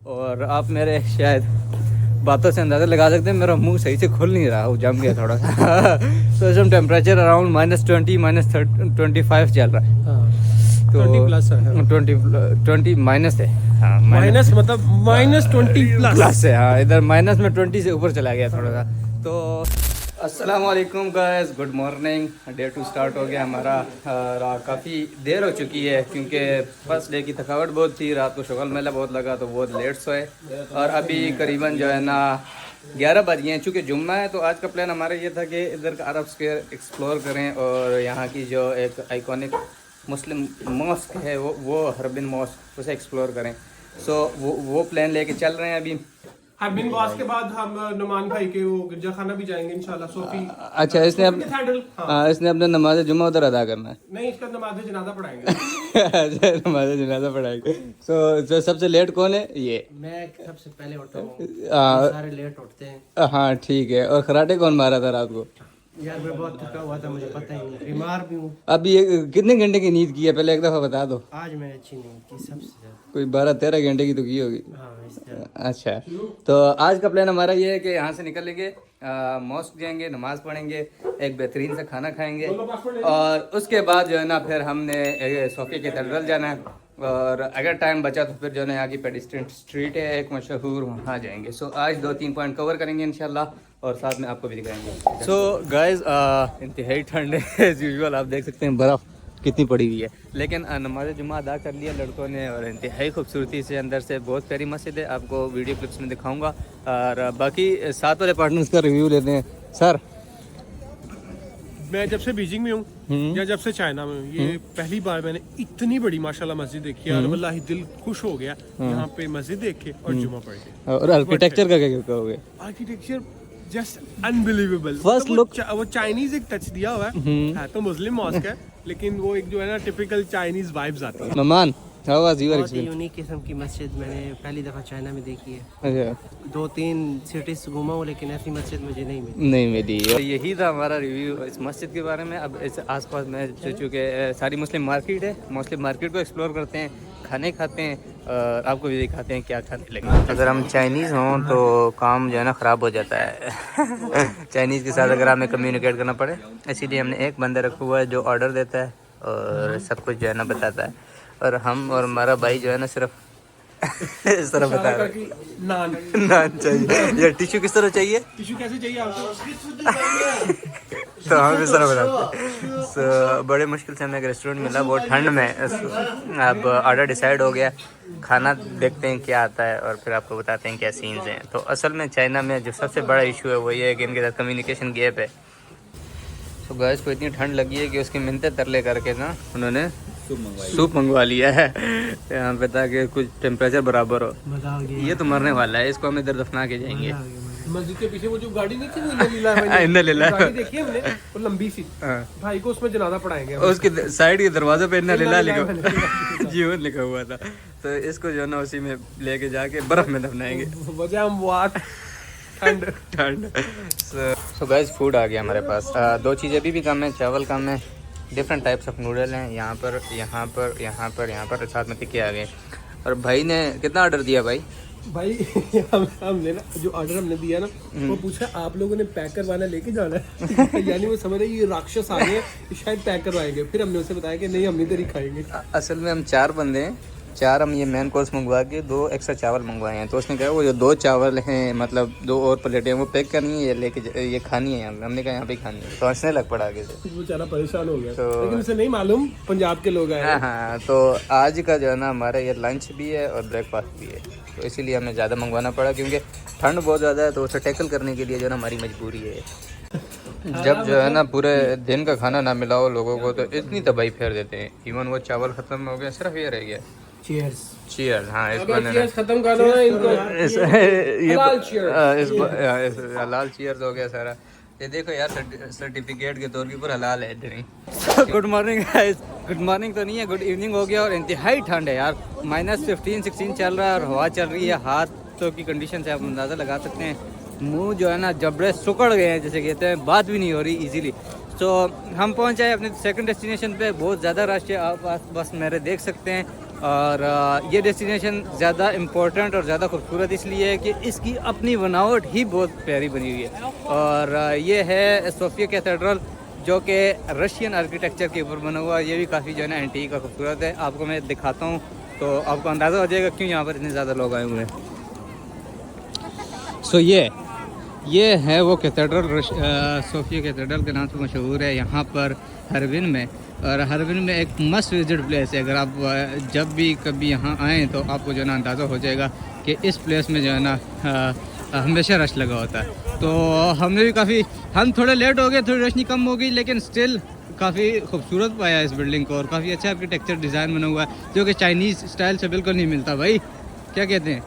और आप मेरे शायद बातों से अंदाज़ा लगा सकते हैं मेरा मुंह सही से खुल नहीं रहा, वो जम गया थोड़ा सा तो इस टाइम टेम्परेचर अराउंड -20 -25 चल रहा है। तो 20 प्लस है। 20 माइनस है। हाँ माइनस मतलब -20 प्लस है। हाँ इधर माइनस में 20 से ऊपर चला गया थोड़ा सा। तो अस्सलाम वालेकुम guys, good morning. Day 2 start हो गया हमारा। काफ़ी देर हो चुकी है क्योंकि फर्स्ट डे की थकावट बहुत थी, रात को शुगल मेला बहुत लगा तो बहुत लेट सोए और अभी करीबन जो है ना 11 बज गए हैं। चूँकि जुम्मा है तो आज का प्लान हमारा ये था कि इधर का अरब स्क्वायर एक्सप्लोर करें और यहाँ की जो एक आइकॉनिक मुस्लिम मॉस्क है वो हरबिन मॉस्क उसे एक्सप्लोर करें। सो वो प्लान लेके चल रहे हैं अभी। हरबिन बॉस के बाद हम नुमान भाई के वो गिरजा खाना भी जाएंगे इंशाल्लाह। सोफी अच्छा इसने इसने अपने नमाज जुम्मा उधर अदा करना है। नहीं, इसका नमाज जनाजा पढ़ाएंगे। अच्छा नमाज जनाजा पढ़ाएंगे। तो सबसे लेट कौन है? ये मैं सबसे पहले उठता हूँ, सारे लेट उठते हैं। हाँ ठीक है। और खराटे कौन मारा था रात को? यार मैं बहुत थका हुआ था, मुझे पता ही नहीं, बीमार भी हूँ। अभी कितने घंटे की नींद की है पहले एक दफ़ा बता दो। आज मैंने अच्छी नींद की, सबसे ज्यादा कोई 12-13 घंटे की तो की होगी। हाँ इससे अच्छा तो आज का प्लान हमारा ये है कि यहाँ से निकलेंगे, मॉस्क जाएंगे, नमाज पढ़ेंगे, एक बेहतरीन सा खाना खाएंगे और उसके बाद जो है ना फिर हमने सोफी कैथेड्रल जाना है और अगर टाइम बचा तो फिर जो है ना यहाँ की पेडिस्ट्रियन स्ट्रीट है एक मशहूर, वहाँ जाएंगे। सो आज 2-3 पॉइंट कवर करेंगे इंशाल्लाह और साथ में आपको भी दिखाएंगे। सो गाइज इंतहाई ठंड है एज यूजुअल, आप देख सकते हैं बर्फ़ कितनी पड़ी हुई है, लेकिन नमाज जुम्मा अदा कर लिया लड़कों ने और इंतहाई खूबसूरती से अंदर से बहुत प्यारी मस्जिद है, आपको वीडियो क्लिप्स में दिखाऊंगा। और बाकी साथ वाले पार्टनर्स का रिव्यू लेते हैं। सर मैं जब से बीजिंग में हूँ या जब से चाइना में हूँ, ये पहली बार मैंने इतनी बड़ी माशाल्लाह मस्जिद देखी है और वल्लाही दिल खुश हो गया यहाँ पे मस्जिद देख के और जुम्मा पढ़ के। और आर्किटेक्चर का क्या कहोगे? Architecture just unbelievable. First look- वो चाइनीज एक टच दिया हुआ है तो मुस्लिम मॉस्क है लेकिन वो एक जो है ना टिपिकल चाइनीज वाइब्स आती है। मेहमान हाउ वाज योर बहुत ही एक्सपीरियंस? यूनिक किस्म की मस्जिद मैंने पहली दफ़ा चाइना में देखी है। अच्छा 2-3 सिटीज घूमा हूँ लेकिन ऐसी मस्जिद मुझे नहीं मिली। नहीं मिली। तो यही था हमारा रिव्यू इस मस्जिद के बारे में। अब इस आसपास में चूँकि सारी मुस्लिम मार्केट है, मुस्लिम मार्केट को एक्सप्लोर करते हैं, खाने खाते हैं और आपको भी दिखाते हैं क्या खाने लगे। अगर हम चाइनीज़ हों तो काम जो है ना ख़राब हो जाता है चाइनीज़ के साथ अगर हमें कम्युनिकेट करना पड़े, इसीलिए हमने एक बंदा रखा हुआ है जो ऑर्डर देता है और सब कुछ जो है ना बताता है और हम और हमारा भाई जो है ना सिर्फ इस तरह बता रहे हैं नान नान चाहिए या टिश्यू किस तरह चाहिए, टिश्यू कैसे चाहिए आपको? तो हम इस तरह बताते हैं। So, बड़े मुश्किल से हमें एक रेस्टोरेंट मिला बहुत ठंड में। अब ऑर्डर डिसाइड हो गया, खाना देखते हैं क्या आता है और फिर आपको बताते हैं क्या सीन्स हैं। तो असल में चाइना में जो सबसे बड़ा इशू है वो ये है कि इनके साथ कम्युनिकेशन गैप है। तो गैस को इतनी ठंड लगी है कि उसकी मिन्नतें तरले करके ना उन्होंने सूप मंगवा लिया है यहाँ पे ताकि कुछ टेम्परेचर बराबर हो। मजा आ गया। ये तो मरने वाला है, इसको हम इधर दफना के जाएंगे। मस्जिद के पीछे वो जो गाड़ी नहीं थी वो इन्ना लीला गाड़ी देखी हमने, वो लंबी सी। भाई को उसमें जनाजा पढ़ाएंगे। उसके साइड के दरवाजे पे इन्ना लीला लिखा जीवन लिखा हुआ था, तो इसको जो है ना उसी में लेके जाके बर्फ में दफनाएंगे। वजह हम वो ठंड ठंड। सो गाइस फूड आ गया हमारे पास। 2 चीज़ें अभी भी कम है, चावल कम है, डिफरेंट टाइप्स ऑफ नूडल हैं यहाँ पर यहाँ पर यहाँ पर यहाँ पर, साथ में टिक्के आ गए। और भाई ने कितना ऑर्डर दिया भाई? भाई हमने ना जो ऑर्डर हमने दिया ना वो पूछा आप लोगों ने पैक करवाना लेके जाना है यानी वो समझ रहे ये राक्षस आ गए शायद पैक करवाएंगे। फिर हमने उसे बताया कि नहीं हम इधर ही खाएंगे। असल में हम 4 बंदे हैं, 4 हम ये मेन कोर्स मंगवा के 2 एक्स्ट्रा चावल मंगवाए हैं। तो उसने कहा वो जो 2 चावल हैं मतलब 2 और प्लेटें वो पैक करनी है, ये लेके ये खानी है यहाँ। हमने कहा यहाँ पे खानी है, तो हंसने लग पड़ा आगे से। वो बेचारा परेशान हो गया तो लेकिन उसे नहीं मालूम पंजाब के लोग आए। हाँ तो आज का जो है ना हमारा ये लंच भी है और ब्रेकफास्ट भी है, तो इसीलिए हमें ज़्यादा मंगवाना पड़ा क्योंकि ठंड बहुत ज़्यादा है। तो उसे टैकल करने के लिए जो है ना हमारी मजबूरी है। जब जो है ना पूरे दिन का खाना ना मिला हो लोगों को तो इतनी तबाही फेर देते हैं। इवन वो चावल ख़त्म हो गया, सिर्फ ये रह गया चीयर्स। चीयर। हाँ इस चीयर्स खत्म कर दो ना इनको। हलाल चीयर्स हो गया सारा। ये देखो यार सर्टिफिकेट के तौर के ऊपर हलाल है इतनी। Good morning guys. Good morning तो नहीं है, गुड इवनिंग हो गया और इंतहाई ठंड है यार। -15-16 चल रहा है और हवा चल रही है। हाथों की कंडीशन से आप अंदाज़ा लगा सकते हैं, मुंह जो है ना जबड़े सुकड़ गए हैं जैसे कहते हैं, बात भी नहीं हो रही इजीली। तो हम पहुंच आए अपने सेकंड डेस्टिनेशन पे। बहुत ज़्यादा रश है, आप बस मेरे देख सकते हैं और ये डेस्टिनेशन ज़्यादा इम्पोर्टेंट और ज़्यादा खूबसूरत इसलिए है कि इसकी अपनी बनावट ही बहुत प्यारी बनी हुई है। और ये है सोफिया कैथेड्रल, जो कि रशियन आर्किटेक्चर के ऊपर बना हुआ है। ये भी काफ़ी जो है ना एंटीक का खूबसूरत है। आपको मैं दिखाता हूँ तो आपको अंदाज़ा हो जाएगा क्यों यहाँ पर इतने ज़्यादा लोग आए हुए हैं। सो ये है वो कैथेड्रल, सोफिया कैथेड्रल के नाम से मशहूर है यहाँ पर हरविन में। और हरविन में एक मस्ट विजिट प्लेस है। अगर आप जब भी कभी यहाँ आएँ तो आपको जो है ना अंदाज़ा हो जाएगा कि इस प्लेस में जो है ना हमेशा रश लगा होता है। तो हमने भी हम थोड़े लेट हो गए, थोड़ी रोशनी कम हो गई, लेकिन स्टिल काफ़ी खूबसूरत पाया इस बिल्डिंग को। और काफ़ी अच्छा आर्किटेक्चर डिज़ाइन बना हुआ है जो कि चाइनीज़ स्टाइल से बिल्कुल नहीं मिलता। भाई क्या कहते हैं?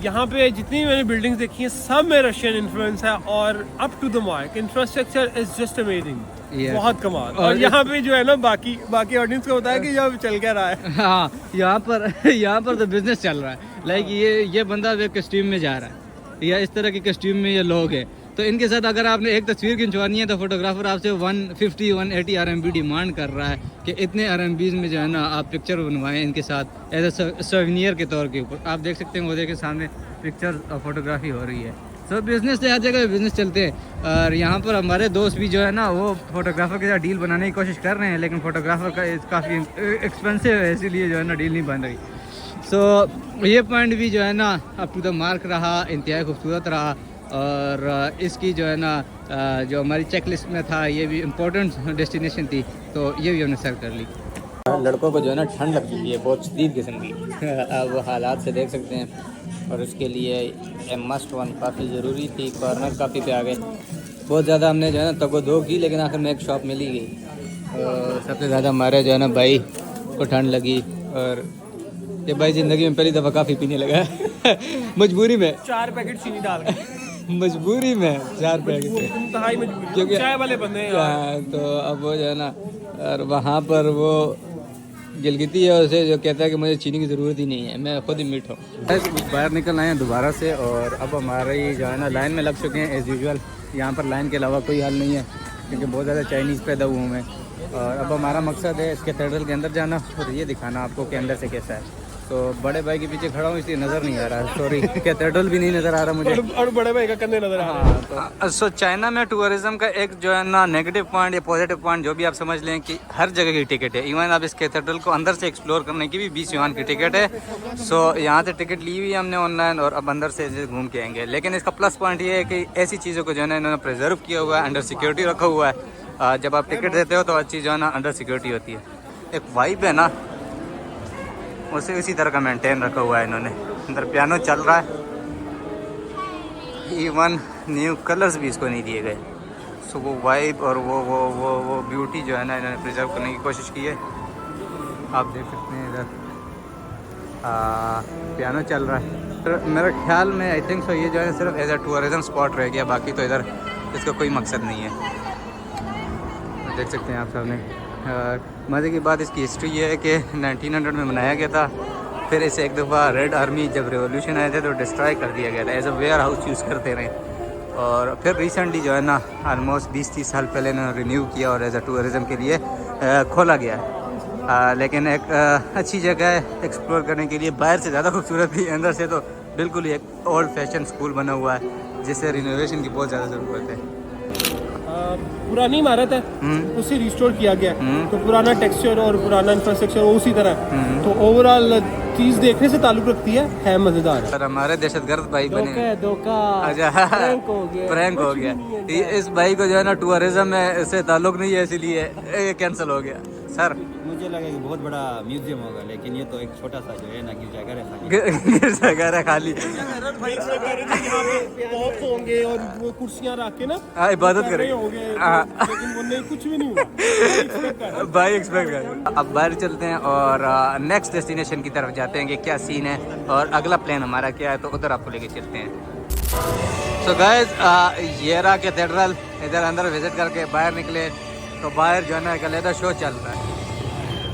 यहाँ पे जितनी भी मैंने बिल्डिंग्स देखी हैं सब में रशियन इन्फ्लुएंस है और up to the mark. Infrastructure is just amazing, बहुत कमाल। और यहाँ पे जो है ना बाकी ऑडियंस को बताया कि यहाँ चल क्या रहा है। हाँ, यहाँ पर तो बिजनेस चल रहा है। लाइक ये बंदा वे कस्ट्यूम में जा रहा है या इस तरह के कस्ट्यूम में ये लोग हैं, तो इनके साथ अगर आपने एक तस्वीर खिंचवानी है तो फोटोग्राफर आपसे 150-180 RMB डिमांड कर रहा है कि इतने RMBs में जो है ना आप पिक्चर बनवाएं इनके साथ एज ए सोवेनियर के तौर के ऊपर। आप देख सकते हैं वो के सामने पिक्चर और फोटोग्राफी हो रही है। सो बिज़नेस तो हर जगह बिज़नेस चलते हैं। और यहाँ पर हमारे दोस्त भी जो है ना वो फोटोग्राफर के साथ डील बनाने की कोशिश कर रहे हैं, लेकिन फोटोग्राफर का काफ़ी एक्सपेंसिव है, इसीलिए जो है ना डील नहीं बन रही। सो ये पॉइंट भी जो है ना अप टू द मार्क रहा, इंतहाई खूबसूरत रहा। और इसकी जो है ना जो हमारी चेक लिस्ट में था ये भी इम्पोर्टेंट डेस्टिनेशन थी, तो ये भी हमने सेलेक्ट कर ली। लड़कों को जो है ना ठंड लग चुकी है बहुत शदीद किस्म की, अब हालात से देख सकते हैं। और उसके लिए ए मस्ट वन काफ़ी ज़रूरी थी। कॉर्नर काफ़ी पे आ गए, बहुत ज़्यादा हमने जो है ना तगो दो की, लेकिन आखिर में एक शॉप मिल ही गई। और सबसे ज़्यादा हमारे जो है ना भाई को ठंड लगी। और ये भाई ज़िंदगी में पहली दफ़ा काफ़ी पीने लगा है मजबूरी में 4 पैकेट चीनी डाल के मजबूरी में 4 पैकेट, इंतहाई मजबूरी, क्योंकि चाय वाले बंदे हैं। तो अब वो जो है ना, और वहाँ पर वो गिलगिती है उसे जो कहता है कि मुझे चीनी की ज़रूरत ही नहीं है, मैं खुद ही मीठ हूँ। बाहर निकल आए हैं दोबारा से और अब हमारी जो है ना लाइन में लग चुके हैं एज़ यूजुअल। यहाँ पर लाइन के अलावा कोई हल नहीं है क्योंकि बहुत ज़्यादा चाइनीज़ पैदा हुए हैं। और अब हमारा मकसद है इस कैथेड्रल के अंदर जाना और ये दिखाना आपको कि अंदर से कैसा है। तो बड़े भाई के पीछे खड़ा हूँ इसलिए नज़र नहीं आ रहा, सॉरी कैथेड्रल भी नहीं नज़र आ रहा मुझे, और बड़े भाई का कंधे नजर आ रहा है। तो सो चाइना में टूरिज़्म का एक जो है ना नेगेटिव पॉइंट या पॉजिटिव पॉइंट जो भी आप समझ लें कि हर जगह की टिकट है। इवन अब इस कैथेड्रल को अंदर से एक्सप्लोर करने की भी 20 युआन की टिकट है। सो यहाँ से टिकट ली हुई है हमने ऑनलाइन और अब अंदर से घूम के आएंगे। लेकिन इसका प्लस पॉइंट ये है कि ऐसी चीज़ों को जो है ना इन्होंने प्रिजर्व किया हुआ है, अंडर सिक्योरिटी रखा हुआ है। जब आप टिकट देते हो तो हर चीज़ जो है ना अंडर सिक्योरिटी होती है। एक वाइब है ना उसे इसी तरह का मेंटेन रखा हुआ है इन्होंने। अंदर पियानो चल रहा है, इवन न्यू कलर्स भी इसको नहीं दिए गए। सो वो वाइब और वो ब्यूटी जो है ना इन्होंने प्रिजर्व करने की कोशिश की है। आप देख सकते हैं इधर पियानो चल रहा है। तो मेरे ख्याल में आई थिंक सो ये जो है सिर्फ एज ए टूरिज़म स्पॉट रह गया, बाकी तो इधर इसका कोई मकसद नहीं है। देख सकते हैं आप सामने। मज़े की बात इसकी हिस्ट्री ये है कि 1900 में बनाया गया था, फिर इसे एक दफ़ा रेड आर्मी जब रेवोल्यूशन आए थे तो डिस्ट्रॉय कर दिया गया था, as a warehouse use करते रहे। और फिर रिसेंटली जो है ना ऑलमोस्ट 20-30 साल पहले इन्होंने रिन्यू किया और एज अ टूरिज़म के लिए खोला गया है। लेकिन एक अच्छी जगह है एक्सप्लोर करने के लिए, बाहर से ज़्यादा खूबसूरत भी, अंदर से तो बिल्कुल ही एक ओल्ड फैशन स्कूल बना हुआ है जिससे रिनोवेशन की बहुत ज़्यादा ज़रूरत है। पुरानी इमारत है उसे रिस्टोर किया गया है, तो पुराना टेक्सचर और पुराना इंफ्रास्ट्रक्चर वो उसी तरह है। तो ओवरऑल चीज देखने से ताल्लुक रखती है मजेदार। सर हमारे दहशतगर्द भाई बने, धोखा अच्छा प्रैंक हो गया। इस भाई को जो है ना टूरिज्म में से ताल्लुक नहीं है इसीलिए कैंसिल हो गया। सर मुझे लगा कि बहुत बड़ा म्यूजियम होगा, लेकिन ये तो एक छोटा सा जो है ना गिरजाघर है खाली। गिरजाघर है खाली। होंगे और वो कुर्सियां रख के ना इबादत करेंगे होंगे, लेकिन वो नहीं, कुछ भी नहीं हुआ। भाई एक्सपेक्ट कर। अब बाहर चलते हैं और नेक्स्ट डेस्टिनेशन की तरफ जाते हैं कि क्या सीन है और अगला प्लान हमारा क्या है, तो उधर आपको लेके चलते हैं। सो गाइस ये रहा कैथेड्रल, इधर अंदर विजिट करके बाहर निकले तो बाहर जो है ना एक अलग शो चल रहा है।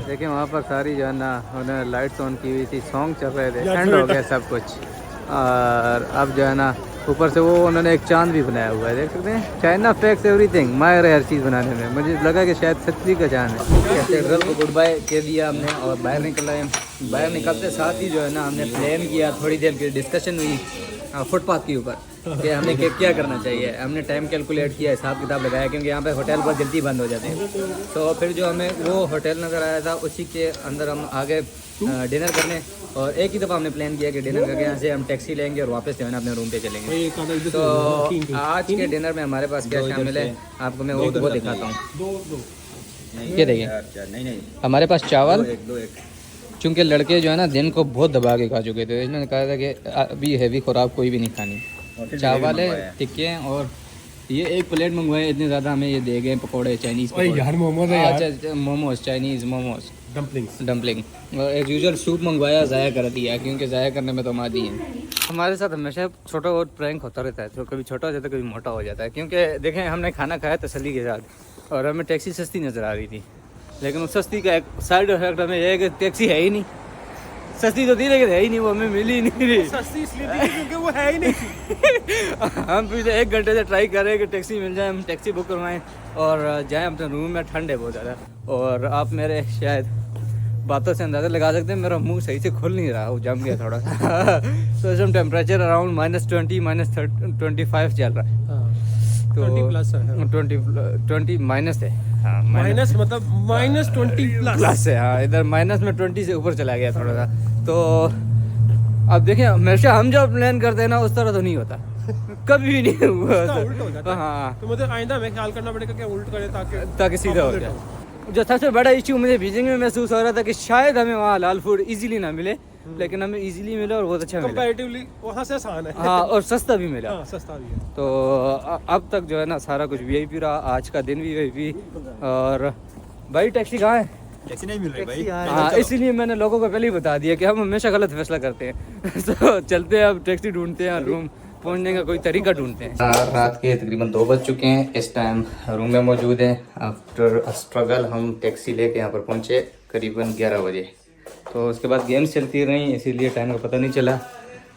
देखिए वहाँ पर सारी जो है ना उन्होंने लाइट्स ऑन की हुई थी, सॉन्ग चल रहे थे, एंड हो गया सब कुछ। और अब जो है ना ऊपर से वो उन्होंने एक चांद भी बनाया हुआ है, देख सकते हैं। चाइना फैक्स एवरीथिंग, माहिर है हर चीज़ बनाने में। मुझे लगा कि शायद सच्ची का चांद है। कैथेड्रल को गुड बाय कह दिया हमने और बाहर निकल रहे हैं। बाहर निकलते साथ ही जो है ना हमने प्लान किया, थोड़ी देर की डिस्कशन हुई फुटपाथ के ऊपर कि हमें क्या करना चाहिए। हमने टाइम कैलकुलेट किया, हिसाब किताब लगाया, क्योंकि यहाँ पे होटल बहुत जल्दी बंद हो जाते हैं। तो फिर जो हमें वो होटल नज़र आया था उसी के अंदर हम आगे डिनर करने, और एक ही दफ़ा हमने प्लान किया कि डिनर करके यहाँ से हम टैक्सी लेंगे और वापस जो है ना अपने रूम पे चलेंगे। तो आज के डिनर में हमारे पास क्या शामिल है आपको मैं वो दिखाता हूँ। ये देखिए नहीं हमारे पास चावल, दो एक चूँकि लड़के जो है ना दिन को बहुत दबा के खा चुके थे, इन्होंने कहा था कि अभी हैवी खुराक कोई भी नहीं खानी। चावल है, टिक्के हैं, और ये एक प्लेट मंगवाए, इतने ज़्यादा हमें ये दे गए पकौड़े चाइनीज़। यार मोमोज है यार। अच्छा मोमोज, चाइनीज़ मोमोज, डम्पलिंग और एज यूजुअल सूप मंगवाया, ज़ाया कर दिया, क्योंकि ज़ाया करने में तो हम आदी हैं। हमारे साथ हमेशा छोटा बहुत प्रैंक होता रहता है, तो कभी छोटा हो जाता है कभी मोटा हो जाता है। क्योंकि देखें हमने खाना खाया तसल्ली के साथ और हमें टैक्सी सस्ती नज़र आ रही थी, लेकिन उस सस्ती का एक साइड इफेक्ट हमें यह है कि टैक्सी है ही नहीं। सस्ती तो थी लेकिन है ही नहीं, वो हमें मिली ही नहीं रही। सस्ती इसलिए थी क्योंकि वो है ही नहीं। हम पिछले 1 घंटे से ट्राई कर रहे हैं कि टैक्सी मिल जाए, हम टैक्सी बुक करवाएं और जाएं अपने रूम में। ठंड है बहुत ज़्यादा, और आप मेरे शायद बातों से अंदाज़ा लगा सकते हैं मेरा मुंह सही से खुल नहीं रहा, वो जम गया थोड़ा सा। तो इसमें टेम्परेचर अराउंड -20 -25 चल रहा है। तो 20 प्लस है। 20 माइनस है, हाँ माइनस मतलब -20 प्लस है, हाँ इधर माइनस में 20 से ऊपर चला गया थोड़ा सा। तो अब देखिए हमेशा हम जो प्लान करते हैं ना उस तरह तो नहीं होता, कभी भी नहीं हुआ। उल्ट हो जाता है। हाँ, तो मुझे आइंदा में ख्याल करना पड़ेगा कि उल्ट करे ताकि सीधा हो जाए। जो सबसे बड़ा इशू मुझे बीजिंग में महसूस हो रहा था कि शायद हमें वहाँ हलाल फूड इजीली ना मिले, लेकिन हमें इजीली मिला और बहुत अच्छा मिला। कंपैरेटिवली वहाँ से आसान है। हाँ, और सस्ता भी मिला। हाँ, सस्ता भी है। तो अब तक जो है ना सारा कुछ वीआईपी रहा, आज का दिन भी वीआईपी। और भाई टैक्सी कहाँ है? टैक्सी नहीं मिल रही भाई। हाँ, इसीलिए मैंने लोगों को पहले ही बता दिया कि हम हमेशा गलत फैसला करते हैं। तो चलते हैं अब टैक्सी ढूंढते हैं, रूम पहुंचने का कोई तरीका ढूंढते हैं। रात के तकरीबन 2 बज चुके हैं, इस टाइम रूम में मौजूद हैं। आफ्टर स्ट्रगल हम टैक्सी लेके यहाँ पर पहुँचे करीबन 11 बजे। तो उसके बाद गेम्स चलती रही, इसीलिए टाइम का पता नहीं चला।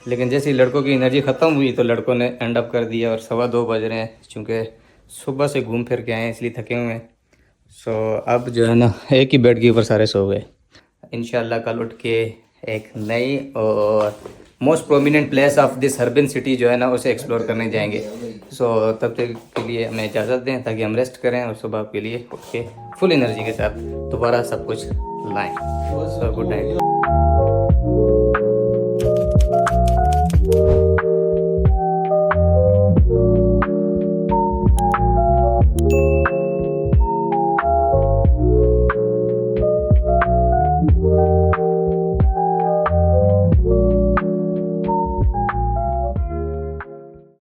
लेकिन जैसे ही लड़कों की एनर्जी ख़त्म हुई तो लड़कों ने एंड अप कर दिया और 2:15 बज रहे हैं, चूँकि सुबह से घूम फिर के आए हैं इसलिए थके हुए हैं। सो अब जो है ना एक ही बेड के ऊपर सारे सो गए। इंशाल्लाह कल उठ के एक नई और most prominent place of this urban city जो है ना उसे एक्सप्लोर करने जाएंगे। सो तब तक के लिए हमें इजाज़त दें ताकि हम रेस्ट करें और सुबह के लिए उठ के फुल एनर्जी के साथ दोबारा सब कुछ लाएँ। So good night.